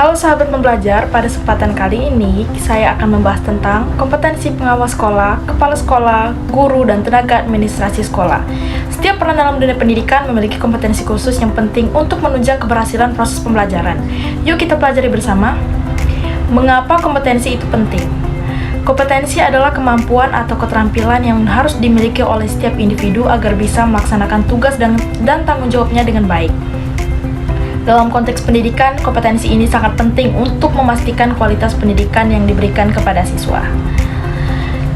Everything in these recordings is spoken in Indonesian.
Halo sahabat pembelajar, pada kesempatan kali ini saya akan membahas tentang kompetensi pengawas sekolah, kepala sekolah, guru, dan tenaga administrasi sekolah. Setiap peran dalam dunia pendidikan memiliki kompetensi khusus yang penting untuk menunjang keberhasilan proses pembelajaran. Yuk kita pelajari bersama. Mengapa kompetensi itu penting? Kompetensi adalah kemampuan atau keterampilan yang harus dimiliki oleh setiap individu agar bisa melaksanakan tugas dan tanggung jawabnya dengan baik. Dalam konteks pendidikan, kompetensi ini sangat penting untuk memastikan kualitas pendidikan yang diberikan kepada siswa.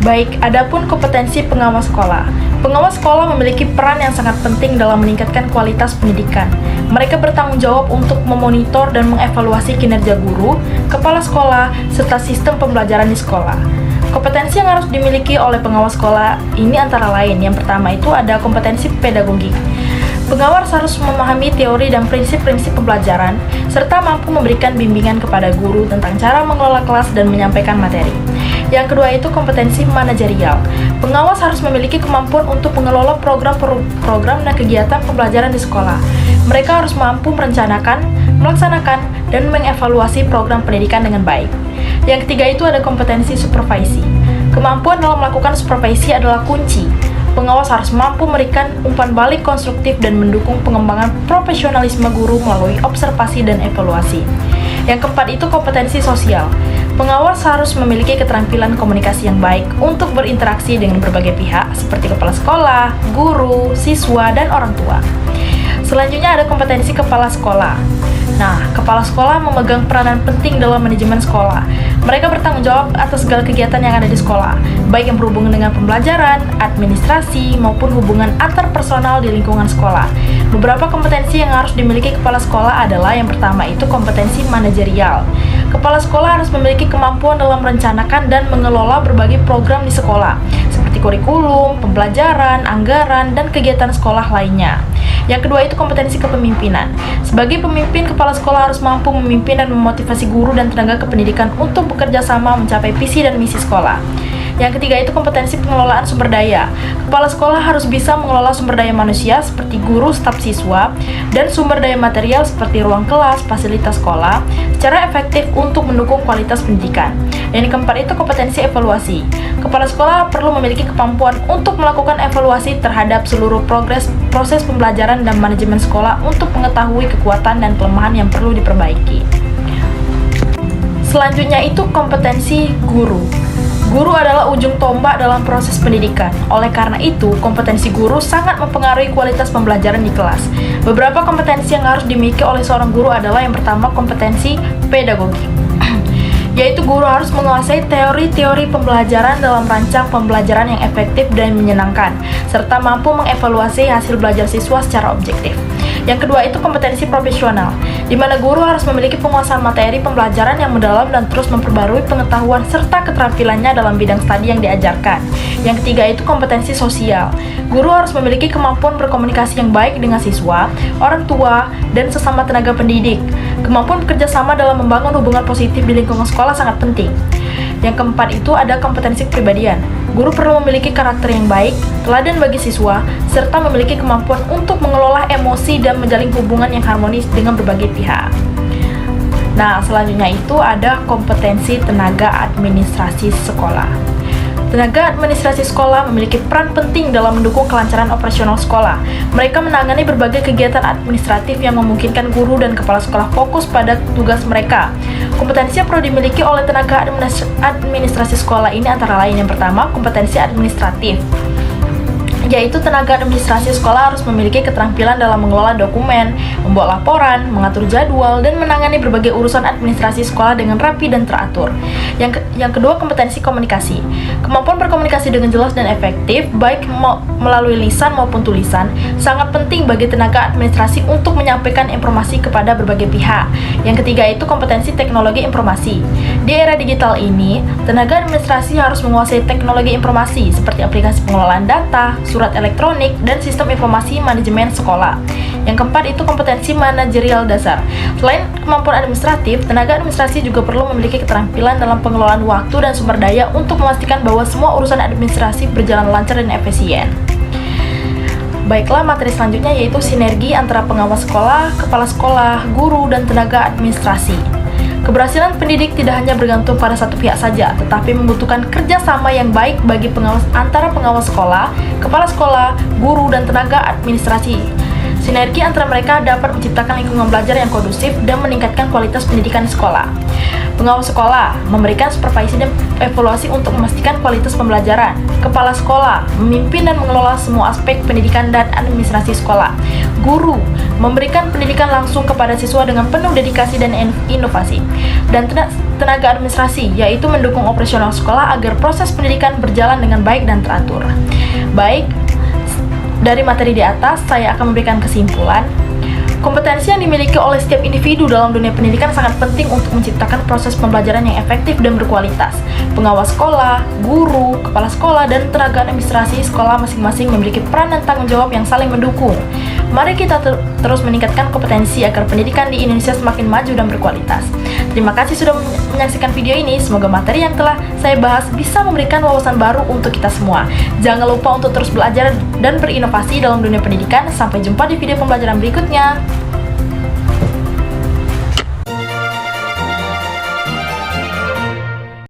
Baik, adapun kompetensi pengawas sekolah. Pengawas sekolah memiliki peran yang sangat penting dalam meningkatkan kualitas pendidikan. Mereka bertanggung jawab untuk memonitor dan mengevaluasi kinerja guru, kepala sekolah, serta sistem pembelajaran di sekolah. Kompetensi yang harus dimiliki oleh pengawas sekolah ini antara lain. Yang pertama itu ada kompetensi pedagogi. Pengawas harus memahami teori dan prinsip-prinsip pembelajaran, serta mampu memberikan bimbingan kepada guru tentang cara mengelola kelas dan menyampaikan materi. Yang kedua itu kompetensi manajerial. Pengawas harus memiliki kemampuan untuk mengelola program dan kegiatan pembelajaran di sekolah. Mereka harus mampu merencanakan, melaksanakan, dan mengevaluasi program pendidikan dengan baik. Yang ketiga itu ada kompetensi supervisi. Kemampuan dalam melakukan supervisi adalah kunci. Pengawas harus mampu memberikan umpan balik konstruktif dan mendukung pengembangan profesionalisme guru melalui observasi dan evaluasi. Yang keempat itu kompetensi sosial. Pengawas harus memiliki keterampilan komunikasi yang baik untuk berinteraksi dengan berbagai pihak seperti kepala sekolah, guru, siswa, dan orang tua. Selanjutnya ada kompetensi kepala sekolah. Nah, kepala sekolah memegang peranan penting dalam manajemen sekolah. Mereka bertanggung jawab atas segala kegiatan yang ada di sekolah, baik yang berhubungan dengan pembelajaran, administrasi, maupun hubungan antar personal di lingkungan sekolah. Beberapa kompetensi yang harus dimiliki kepala sekolah adalah yang pertama itu kompetensi manajerial. Kepala sekolah harus memiliki kemampuan dalam merencanakan dan mengelola berbagai program di sekolah, seperti kurikulum, pembelajaran, anggaran, dan kegiatan sekolah lainnya. Yang kedua itu kompetensi kepemimpinan. Sebagai pemimpin, kepala sekolah harus mampu memimpin dan memotivasi guru dan tenaga kependidikan untuk bekerja sama mencapai visi dan misi sekolah. Yang ketiga itu kompetensi pengelolaan sumber daya. Kepala sekolah harus bisa mengelola sumber daya manusia seperti guru, staf siswa, dan sumber daya material seperti ruang kelas, fasilitas sekolah, secara efektif untuk mendukung kualitas pendidikan. Dan yang keempat itu kompetensi evaluasi. Kepala sekolah perlu memiliki kemampuan untuk melakukan evaluasi terhadap seluruh proses pembelajaran dan manajemen sekolah untuk mengetahui kekuatan dan kelemahan yang perlu diperbaiki. Selanjutnya itu kompetensi guru. Guru adalah ujung tombak dalam proses pendidikan. Oleh karena itu, kompetensi guru sangat mempengaruhi kualitas pembelajaran di kelas. Beberapa kompetensi yang harus dimiliki oleh seorang guru adalah yang pertama kompetensi pedagogi. Yaitu guru harus menguasai teori-teori pembelajaran dalam rancang pembelajaran yang efektif dan menyenangkan, serta mampu mengevaluasi hasil belajar siswa secara objektif. Yang kedua itu kompetensi profesional, di mana guru harus memiliki penguasaan materi pembelajaran yang mendalam dan terus memperbarui pengetahuan serta keterampilannya dalam bidang studi yang diajarkan. Yang ketiga itu kompetensi sosial. Guru harus memiliki kemampuan berkomunikasi yang baik dengan siswa, orang tua, dan sesama tenaga pendidik. Kemampuan bekerja sama dalam membangun hubungan positif di lingkungan sekolah sangat penting. Yang keempat itu ada kompetensi kepribadian. Guru perlu memiliki karakter yang baik, teladan bagi siswa, serta memiliki kemampuan untuk mengelola emosi dan menjalin hubungan yang harmonis dengan berbagai pihak. Nah, selanjutnya itu ada kompetensi tenaga administrasi sekolah. Tenaga administrasi sekolah memiliki peran penting dalam mendukung kelancaran operasional sekolah. Mereka menangani berbagai kegiatan administratif yang memungkinkan guru dan kepala sekolah fokus pada tugas mereka. Kompetensi yang perlu dimiliki oleh tenaga administrasi sekolah ini antara lain yang pertama, kompetensi administratif. Yaitu tenaga administrasi sekolah harus memiliki keterampilan dalam mengelola dokumen, membuat laporan, mengatur jadwal, dan menangani berbagai urusan administrasi sekolah dengan rapi dan teratur. Yang kedua, kompetensi komunikasi. Kemampuan berkomunikasi dengan jelas dan efektif, baik melalui lisan maupun tulisan, sangat penting bagi tenaga administrasi untuk menyampaikan informasi kepada berbagai pihak. Yang ketiga itu kompetensi teknologi informasi. Di era digital ini, tenaga administrasi harus menguasai teknologi informasi seperti aplikasi pengelolaan data, surat elektronik, dan sistem informasi manajemen sekolah. Yang keempat itu kompetensi manajerial dasar. Selain kemampuan administratif, tenaga administrasi juga perlu memiliki keterampilan dalam pengelolaan waktu dan sumber daya untuk memastikan bahwa semua urusan administrasi berjalan lancar dan efisien. Baiklah, materi selanjutnya yaitu sinergi antara pengawas sekolah, kepala sekolah, guru, dan tenaga administrasi. Keberhasilan pendidik tidak hanya bergantung pada satu pihak saja, tetapi membutuhkan kerjasama yang baik bagi antara pengawas sekolah, kepala sekolah, guru, dan tenaga administrasi. Sinergi antara mereka dapat menciptakan lingkungan belajar yang kondusif dan meningkatkan kualitas pendidikan di sekolah. Pengawas sekolah memberikan supervisi dan evaluasi untuk memastikan kualitas pembelajaran. Kepala sekolah memimpin dan mengelola semua aspek pendidikan dan administrasi sekolah. Guru memberikan pendidikan langsung kepada siswa dengan penuh dedikasi dan inovasi. Dan tenaga administrasi, yaitu mendukung operasional sekolah agar proses pendidikan berjalan dengan baik dan teratur. Baik, dari materi di atas, saya akan memberikan kesimpulan. Kompetensi yang dimiliki oleh setiap individu dalam dunia pendidikan sangat penting untuk menciptakan proses pembelajaran yang efektif dan berkualitas. Pengawas sekolah, guru, kepala sekolah, dan tenaga administrasi sekolah masing-masing memiliki peran dan tanggung jawab yang saling mendukung. Mari kita terus meningkatkan kompetensi agar pendidikan di Indonesia semakin maju dan berkualitas. Terima kasih sudah menyaksikan video ini. Semoga materi yang telah saya bahas bisa memberikan wawasan baru untuk kita semua. Jangan lupa untuk terus belajar dan berinovasi dalam dunia pendidikan. Sampai jumpa di video pembelajaran berikutnya.